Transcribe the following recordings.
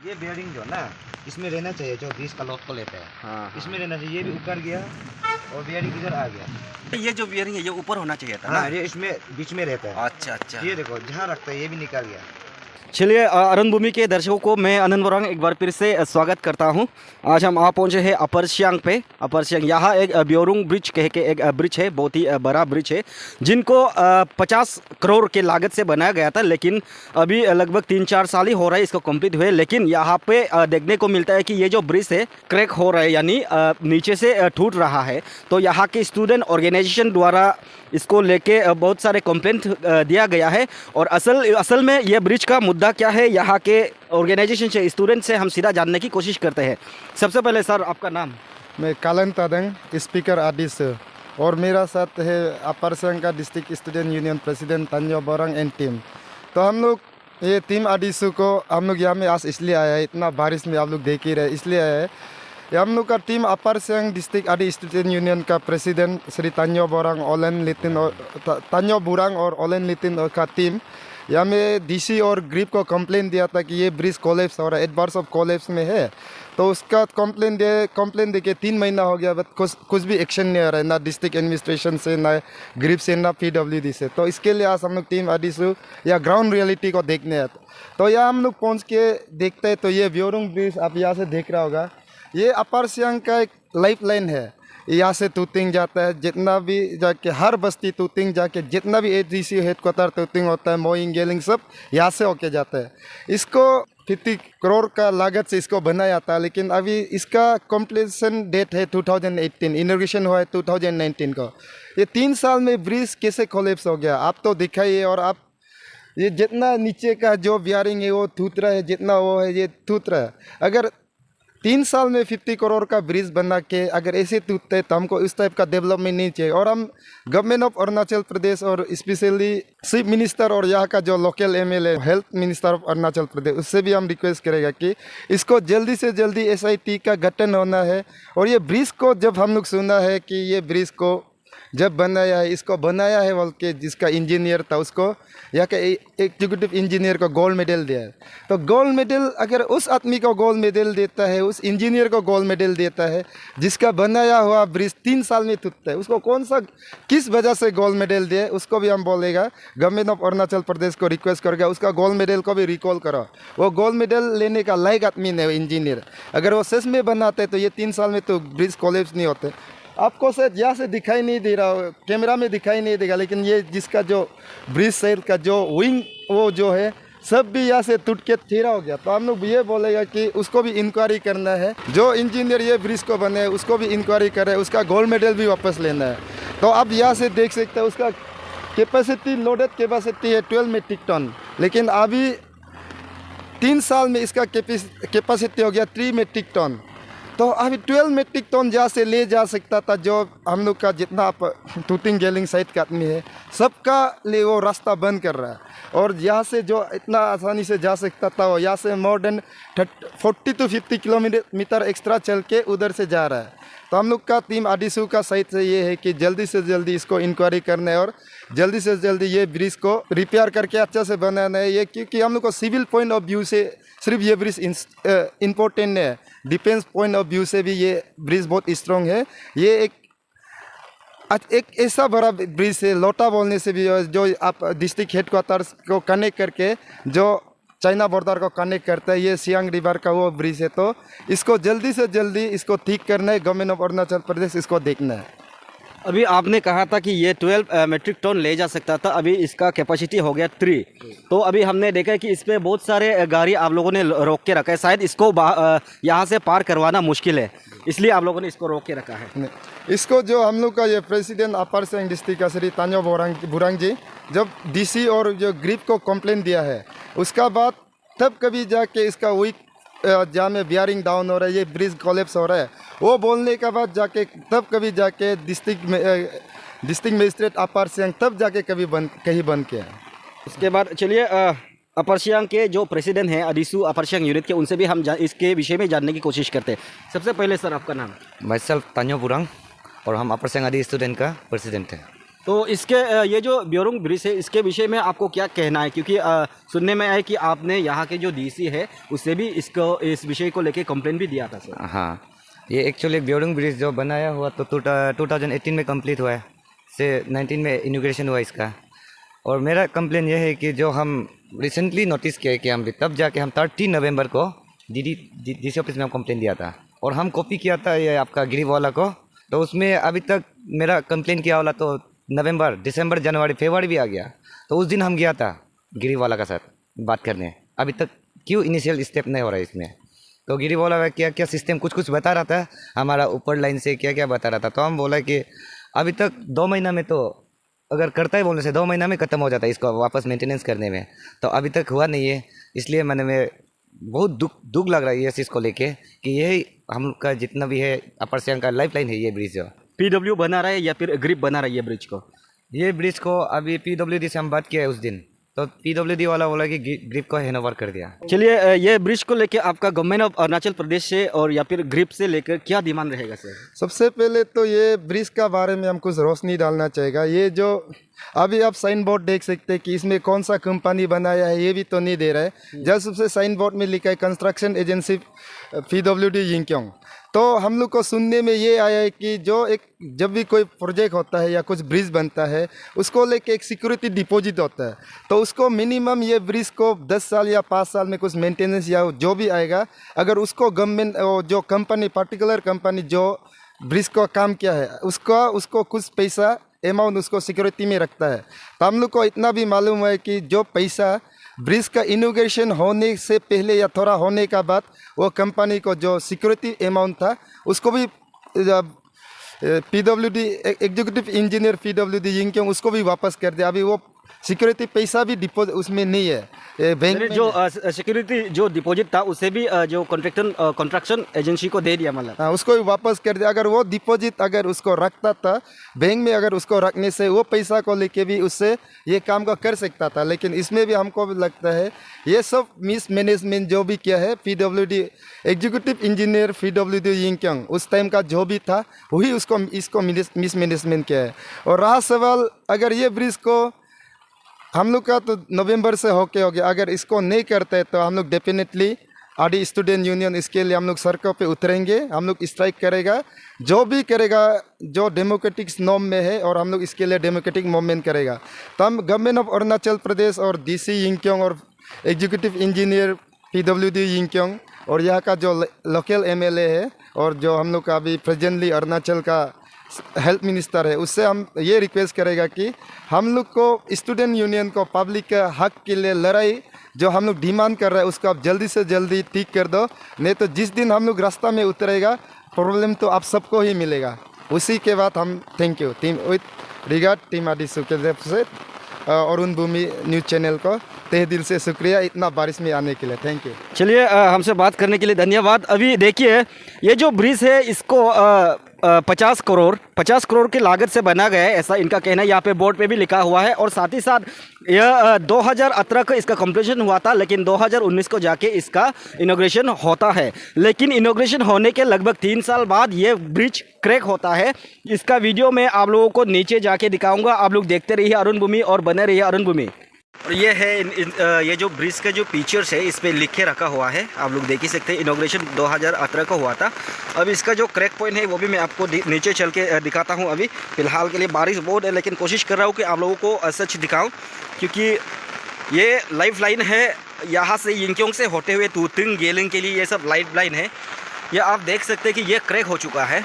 ये बेयरिंग जो ना इसमें रहना चाहिए, जो 20 का लॉट को लेते हैं। हाँ, इसमें रहना चाहिए। ये भी उतर गया और बेयरिंग इधर आ गया। ये जो बियरिंग है ये ऊपर होना चाहिए था हाँ, ना। ये इसमें बीच में रहता है। अच्छा अच्छा। ये देखो जहाँ रखता है ये भी निकल गया। चलिए अरुण भूमि के दर्शकों को मैं आनंद बोरांग एक बार फिर से स्वागत करता हूं। आज हम आ पहुंचे हैं अपर सियांग पे। अपर सियांग यहाँ एक ब्योरुंग ब्रिज कह के एक ब्रिज है, बहुत ही बड़ा ब्रिज है, जिनको 50 करोड़ के लागत से बनाया गया था, लेकिन अभी लगभग 3-4 साल ही हो रहा है इसको कंप्लीट हुए। लेकिन यहाँ पे देखने को मिलता है कि ये जो ब्रिज है क्रैक हो रहा है, यानी नीचे से टूट रहा है। तो यहाँ के स्टूडेंट ऑर्गेनाइजेशन द्वारा इसको लेके बहुत सारे कंप्लेंट दिया गया है। और असल में ये ब्रिज का मुद्दा क्या है, यहाँ के ऑर्गेनाइजेशन से, स्टूडेंट से हम सीधा जानने की कोशिश करते हैं। सबसे पहले सर आपका नाम? मैं कालन तादंग, स्पीकर आदिस, और मेरा साथ है अपर सियांग का district student union president Tanyo Borang and team. तो हम लोग ये टीम आदिसु को हम लोग यहाँ में आज इसलिए आया है, इतना बारिश में आप लोग देख ही रहे इसलिए आया है। हम लोग का टीम अपर सियांग डिस्ट्रिक्ट आदि स्टूडेंट यूनियन का प्रेसिडेंट श्री तान्यो बोरांग ओलेन लितिन और तान्यो बुरांग और ओलेन लितिन का टीम यहाँ में डीसी और ग्रिप को कंप्लेन दिया था कि ये ब्रिज कोलेप्स हो रहा है, एडवर्स ऑफ कोलेप्स में है। तो उसका कंप्लेन दे के 3 महीना हो गया, बट कुछ भी एक्शन नहीं आ रहा है, ना डिस्ट्रिक्ट एडमिनिस्ट्रेशन से, ना ग्रिप से, ना PWD से। तो इसके लिए आज हम लोग टीम आदिसु या ग्राउंड रियलिटी को देखने आते। तो यहाँ हम लोग पहुँच के देखते हैं तो ये ब्योरुंग ब्रिज आप यहाँ से देख रहा होगा, ये अपर सियांग का एक लाइफ लाइन है। यहाँ से तुतिंग जाता है, जितना भी जाके हर बस्ती तुतिंग जाके जितना भी ADC हेडक्वार्टर तुतिंग होता है, मोइंग गेलिंग सब यहाँ से होके जाता है। इसको 50 करोड़ का लागत से इसको बनाया था, लेकिन अभी इसका कंप्लीशन डेट है 2018, इनॉग्रेशन हुआ है 2019 को। ये 3 साल में ब्रिज कैसे कोलेप्स हो गया आप तो दिखाइए। और आप ये जितना नीचे का जो बियरिंग है वो टूट रहा है, जितना वो है ये टूट रहा है। अगर 3 साल में 50 करोड़ का ब्रिज बना के अगर ऐसे टूटते तो हमको इस टाइप का डेवलपमेंट नहीं चाहिए। और हम गवर्नमेंट ऑफ अरुणाचल प्रदेश और स्पेशली चीफ मिनिस्टर और यहाँ का जो local MLA health minister of Arunachal Pradesh, उससे भी हम रिक्वेस्ट करेगा कि इसको जल्दी से जल्दी SIT का गठन होना है। और ये ब्रिज को जब हम लोग सुना है कि ये ब्रिज को जब बनाया है, इसको बनाया है बोल के जिसका इंजीनियर था उसको यहाँ के एग्जीक्यूटिव इंजीनियर को गोल्ड मेडल दिया है। तो गोल्ड मेडल अगर उस आदमी को गोल्ड मेडल देता है, उस इंजीनियर को गोल्ड मेडल देता है जिसका बनाया हुआ ब्रिज 3 साल में टूटता है, उसको कौन सा किस वजह से गोल्ड मेडल दिए, उसको भी हम बोलेगा गवर्नमेंट ऑफ अरुणाचल प्रदेश को रिक्वेस्ट करेगा उसका गोल्ड मेडल को भी रिकॉल करो। वो गोल्ड मेडल लेने का लायक आदमी नहीं इंजीनियर। अगर वो सच में बनाते तो ये 3 साल में तो ब्रिज कोलेप्स नहीं होते। आपको शायद यहाँ से दिखाई नहीं दे रहा, कैमरा में दिखाई नहीं देगा, लेकिन ये जिसका जो ब्रिज साइड का जो विंग वो जो है सब भी यहाँ से टूट के थेरा हो गया। तो हम लोग ये बोलेगा कि उसको भी इंक्वायरी करना है, जो इंजीनियर ये ब्रिज को बने उसको भी इंक्वायरी करे, उसका गोल्ड मेडल भी वापस लेना है। तो आप यहाँ से देख सकते हैं उसका कैपेसिटी, लोडेड कैपेसिटी है 12 मेट्रिक टन, लेकिन अभी 3 साल में इसका कैपेसिटी हो गया 3 मेट्रिक टन। तो अभी 12 मेट्रिक टन जहाँ से ले जा सकता था, जो हम लोग का जितना टूटिंग गेलिंग साइड का आदमी है सबका लिए वो रास्ता बंद कर रहा है। और यहाँ से जो इतना आसानी से जा सकता था वो यहाँ से more than 40 to 50 kilometre extra चल के उधर से जा रहा है। तो हम लोग का टीम आदिसु का साइड से ये है कि जल्दी से जल्दी इसको इंक्वायरी करना है और जल्दी से जल्दी ये ब्रिज को रिपेयर करके अच्छा से बनाना है। ये क्योंकि हम लोग को सिविल पॉइंट ऑफ व्यू से सिर्फ ये ब्रिज इम्पोर्टेंट है, डिफेंस पॉइंट ऑफ व्यू से भी ये ब्रिज बहुत स्ट्रॉन्ग है। ये एक ऐसा बड़ा ब्रिज है, लोटा बोलने से भी जो आप डिस्ट्रिक्ट हेडक्वार्टर्स को कनेक्ट करके जो चाइना बॉर्डर को कनेक्ट करता है, ये सियांग रिवर का वो ब्रिज है। तो इसको जल्दी से जल्दी इसको ठीक करना है, गवर्नमेंट ऑफ अरुणाचल प्रदेश इसको देखना है। अभी आपने कहा था कि ये 12 मेट्रिक टन ले जा सकता था, अभी इसका कैपेसिटी हो गया 3। तो अभी हमने देखा है कि इस पर बहुत सारे गाड़ी आप लोगों ने रोक के रखा है, शायद इसको यहाँ से पार करवाना मुश्किल है, इसलिए आप लोगों ने इसको रोक के रखा है। इसको जो हम लोग का ये प्रेसिडेंट अपर सियांग डिस्ट्रिक्ट का श्री तान्यो बुरांग जी जब DC और जो ग्रिप को कंप्लेन दिया है, उसका बाद तब कभी जाके इसका वीक जहाँ में बियरिंग डाउन हो रहा है, ये ब्रिज कोलेप्स हो रहा है, वो बोलने के बाद जाके तब कभी जाके डिस्ट्रिक्ट मजिस्ट्रेट अपर सियांग तब जाके कहीं बंद किया। उसके बाद चलिए अपर सियांग के जो प्रेसिडेंट हैं आदिसु अपर सियांग यूनिट के, उनसे भी हम इसके विषय में जानने की कोशिश करते हैं। सबसे पहले सर आपका नाम? माई सेल्फ तान्यो बुरांग, और हम अपर सियांग आदि स्टूडेंट का प्रेसिडेंट हैं। तो इसके ये जो ब्योरुंग ब्रिज है इसके विषय में आपको क्या कहना है, क्योंकि सुनने में आया कि आपने यहाँ के जो डीसी है उससे भी इस विषय को लेके कंप्लेंट भी दिया था सर। हाँ, ये एक्चुअली ब्योरुंग ब्रिज जो बनाया हुआ तो 2018 में कंप्लीट हुआ है, से 19 में इनॉग्रेशन हुआ इसका। और मेरा कंप्लेन ये है कि जो हम रिसेंटली नोटिस किया कि हम तब जाके हम 30 नवंबर को डीसी ऑफिस में हम कंप्लेन दिया था और हम कॉपी किया था ये आपका गिरीवाला को। तो उसमें अभी तक मेरा कंप्लेन किया वाला तो नवंबर, दिसंबर, जनवरी, फरवरी भी आ गया। तो उस दिन हम गया था गिरीवाला का साथ बात करने, अभी तक क्यों इनिशियल स्टेप नहीं हो रहा है इसमें। तो गिरीवाला का क्या क्या सिस्टम कुछ बता रहा था, हमारा ऊपर लाइन से क्या क्या बता रहा था। तो हम बोला कि अभी तक 2 महीना में तो अगर करता है बोलने से 2 महीना में ख़त्म हो जाता है इसको वापस मेंटेनेंस करने में, तो अभी तक हुआ नहीं है। इसलिए मैं बहुत दुख लग रहा है ये चीज़ को लेके कि यही हम लोग का जितना भी है अपर सियांग का लाइफ लाइन है ये ब्रिज। जो पीडब्ल्यू बना रहा है या फिर ग्रिप बना रहा है ये ब्रिज को अभी पीडब्ल्यूडी से हम बात किया है उस दिन, तो पीडब्ल्यूडी वाला बोला कि ग्रिप को हैंडओवर कर दिया। चलिए, ये ब्रिज को लेके आपका गवर्नमेंट ऑफ अरुणाचल प्रदेश से और या फिर ग्रिप से लेकर क्या डिमांड रहेगा सर? सबसे पहले तो ये ब्रिज का बारे में हम कुछ रोशनी डालना चाहेगा। ये जो अभी आप साइन बोर्ड देख सकते हैं कि इसमें कौन सा कंपनी बनाया है ये भी तो नहीं दे रहा है। जस्ट सबसे साइन बोर्ड में लिखा है कंस्ट्रक्शन एजेंसी पीडब्ल्यूडी यिंगक्योंग। तो हम लोग को सुनने में ये आया है कि जब भी कोई प्रोजेक्ट होता है या कुछ ब्रिज बनता है उसको लेके एक सिक्योरिटी डिपॉजिट होता है, तो उसको मिनिमम ये ब्रिज को 10 साल या 5 साल में कुछ मेंटेनेंस या जो भी आएगा, अगर उसको गवर्नमेंट जो कंपनी पर्टिकुलर कंपनी जो ब्रिज को काम किया है उसको कुछ पैसा अमाउंट उसको सिक्योरिटी में रखता है। तो हम लोग को इतना भी मालूम है कि जो पैसा ब्रिज का इनॉग्रेशन होने से पहले या थोड़ा होने का बाद वो कंपनी को जो सिक्योरिटी अमाउंट था उसको भी PWD executive engineer PWD Yingkiong उसको भी वापस कर दिया। अभी वो सिक्योरिटी पैसा भी डिपॉजिट उसमें नहीं है बैंक में। जो सिक्योरिटी जो डिपॉजिट था उसे भी जो कंस्ट्रक्शन एजेंसी को दे दिया, मतलब हाँ, उसको भी वापस कर दिया। अगर वो डिपॉजिट अगर उसको रखता था बैंक में, अगर उसको रखने से वो पैसा को लेके भी उससे ये काम को कर सकता था। लेकिन इसमें भी हमको भी लगता है ये सब मिस मैनेजमेंट जो भी किया है PWD executive engineer PWD Yingkiong उस टाइम का जो भी था वही इसको मिस मैनेजमेंट किया है। और रहा सवाल अगर ये ब्रिज को हम लोग का तो नवंबर से हो गया, अगर इसको नहीं करते तो हम लोग डेफिनेटली आरडी स्टूडेंट यूनियन इसके लिए हम लोग सड़कों पे उतरेंगे, हम लोग स्ट्राइक करेगा, जो भी करेगा जो डेमोक्रेटिक नॉर्म में है, और हम लोग इसके लिए डेमोक्रेटिक मूवमेंट करेगा। तो हम गवर्नमेंट ऑफ अरुणाचल प्रदेश और डीसी यिंगक्योंग और एग्जीक्यूटिव इंजीनियर पीडब्ल्यूडी यिंगक्योंग और यहाँ का जो लोकल एमएलए है और जो हम लोग का अभी प्रेजेंटली अरुणाचल का हेल्थ मिनिस्टर है, उससे हम ये रिक्वेस्ट करेगा कि हम लोग को स्टूडेंट यूनियन को पब्लिक के हक के लिए लड़ाई जो हम लोग डिमांड कर रहे हैं उसको आप जल्दी से जल्दी ठीक कर दो, नहीं तो जिस दिन हम लोग रास्ता में उतरेगा प्रॉब्लम तो आप सबको ही मिलेगा। उसी के बाद हम thank you team with regard team Adisu के तरफ से अरुण भूमि न्यूज़ चैनल को तहे दिल से शुक्रिया इतना बारिश में आने के लिए, थैंक यू। चलिए, हमसे बात करने के लिए धन्यवाद। अभी देखिए ये जो ब्रिज है इसको 50 करोड़ की लागत से बना गया है, ऐसा इनका कहना है। यहाँ पे बोर्ड पे भी लिखा हुआ है। और साथ ही साथ यह 2018 को इसका कंप्लीशन हुआ था, लेकिन 2019 को जाके इसका इनॉग्रेशन होता है। लेकिन इनॉग्रेशन होने के लगभग 3 साल बाद ये ब्रिज क्रैक होता है। इसका वीडियो मैं आप लोगों को नीचे जाके दिखाऊंगा, आप लोग देखते रहिए अरुण भूमि और बने रहिए अरुण भूमि। और ये है ये जो ब्रिज का जो फीचर्स है इस पे लिख के रखा हुआ है, आप लोग देख ही सकते हैं। इनॉग्रेशन 2018 को हुआ था। अब इसका जो क्रैक पॉइंट है वो भी मैं आपको नीचे चल के दिखाता हूँ। अभी फ़िलहाल के लिए बारिश बहुत है, लेकिन कोशिश कर रहा हूँ कि आप लोगों को सच दिखाऊँ, क्योंकि ये लाइफ लाइन है यहाँ से यिंगक्योंग से होते हुए तुतिंग गेलिंग के लिए ये सब लाइफ लाइन है। ये आप देख सकते हैं कि ये क्रैक हो चुका है।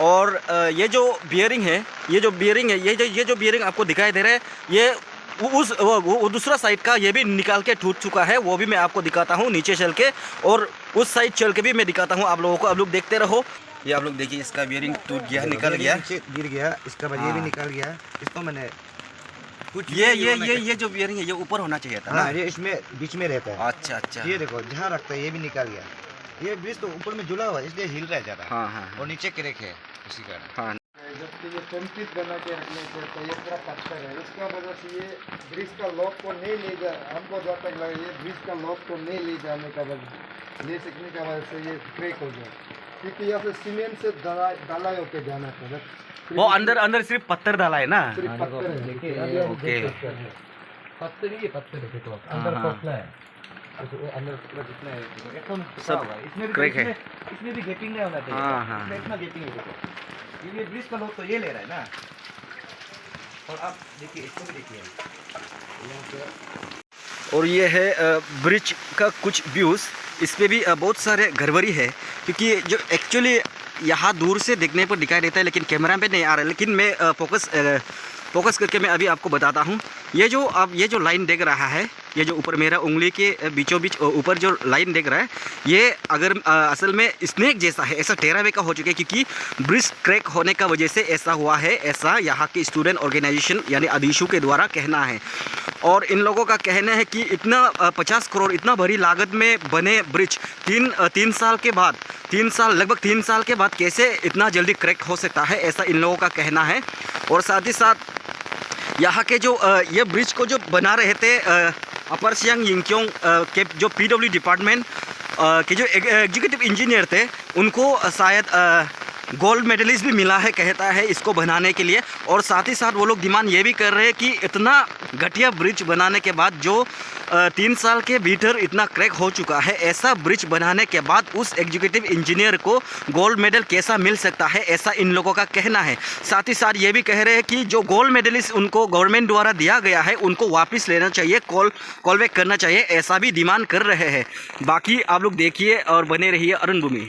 और ये जो बियरिंग है ये जो बियरिंग आपको दिखाई दे रहा है, ये वो दूसरा साइड का ये भी निकाल के टूट चुका है। वो भी मैं आपको दिखाता हूँ नीचे चल के, और उस साइड चल के भी मैं दिखाता हूँ आप लोगों को। आप लोग देखते रहो। ये आप लोग देखिए, इसका बियरिंग टूट गया, निकल गया, गिर गया, इसका बाद ये भी निकल गया। इसको मैंने कुछ ये जो बियरिंग है ये ऊपर होना चाहिए था ना, ये इसमें बीच में रहता है। अच्छा, ये देखो जहाँ रखता है ये भी निकल गया। ये ब्रिज तो ऊपर में जुड़ा हुआ है इसलिए हिल रहा है ज़्यादा। हाँ। और नीचे क्रैक है इसी कारण। हाँ, जबकि ये कंक्रीट बना के रखने से तो ये पूरा पत्थर है, इसका वजह से ये ब्रिज का लॉक को नहीं ले जा, हमको जहाँ तक लगा ये ब्रिज का लॉक को नहीं ले जाने का वजह ले सकने का वजह से ये क्रैक हो गया। क्योंकि यहाँ से सीमेंट से ढलाई होके जाना था। वो अंदर अंदर सिर्फ पत्थर डाला है ना। सिर्फ पत्थर है। अभी हम ओके। देख सकते हैं। पत्थर ही पत्थर देखे तो अंदर खोखला है। अंदर पूरा जितना है एकदम सब इसमें भी crack है। इसमें भी गेपिंग नहीं होना चाहिए। हाँ, हाँ। इसमें इतना गेपिंग है देखो। ये ब्रिज का लोग तो ये ले रहा है ना। और अब देखिए इसको भी देखिए यहाँ पे और ये है ब्रिज का कुछ व्यूज़। इस पे भी बहुत सारे घरवरी है, क्योंकि जो एक्चुअली यहाँ दूर से देखने पर दिखाई देता है लेकिन कैमरा पे नहीं आ रहा है। लेकिन मैं फोकस करके मैं अभी आपको बताता हूँ। ये जो आप ये जो लाइन देख रहा है, ये जो ऊपर मेरा उंगली के बीचों बीच ऊपर जो लाइन देख रहा है, ये अगर असल में स्नेक जैसा है, ऐसा टेरावे का हो चुका है, क्योंकि ब्रिज क्रैक होने का वजह से ऐसा हुआ है, ऐसा यहाँ के स्टूडेंट ऑर्गेनाइजेशन यानी अधीशु के द्वारा कहना है। और इन लोगों का कहना है कि इतना 50 करोड़ इतना बड़ी लागत में बने ब्रिज तीन साल के बाद लगभग 3 साल के बाद कैसे इतना जल्दी क्रैक हो सकता है, ऐसा इन लोगों का कहना है। और साथ ही साथ यहाँ के जो ये ब्रिज को जो बना रहे थे अपर सियांग यिंगकियोंग के जो PW डिपार्टमेंट के जो एग्जीक्यूटिव इंजीनियर थे, उनको शायद गोल्ड मेडलिस्ट भी मिला है, कहता है, इसको बनाने के लिए। और साथ ही साथ वो लोग डिमांड ये भी कर रहे हैं कि इतना घटिया ब्रिज बनाने के बाद जो 3 साल के भीतर इतना क्रैक हो चुका है, ऐसा ब्रिज बनाने के बाद उस एग्जीक्यूटिव इंजीनियर को गोल्ड मेडल कैसा मिल सकता है, ऐसा इन लोगों का कहना है। साथ ही साथ ये भी कह रहे हैं कि जो गोल्ड मेडलिस्ट उनको गवर्नमेंट द्वारा दिया गया है, उनको वापस लेना चाहिए, कॉल बैक करना चाहिए, ऐसा भी डिमांड कर रहे हैं। बाकी आप लोग देखिए और बने रहिए अरुण भूमि।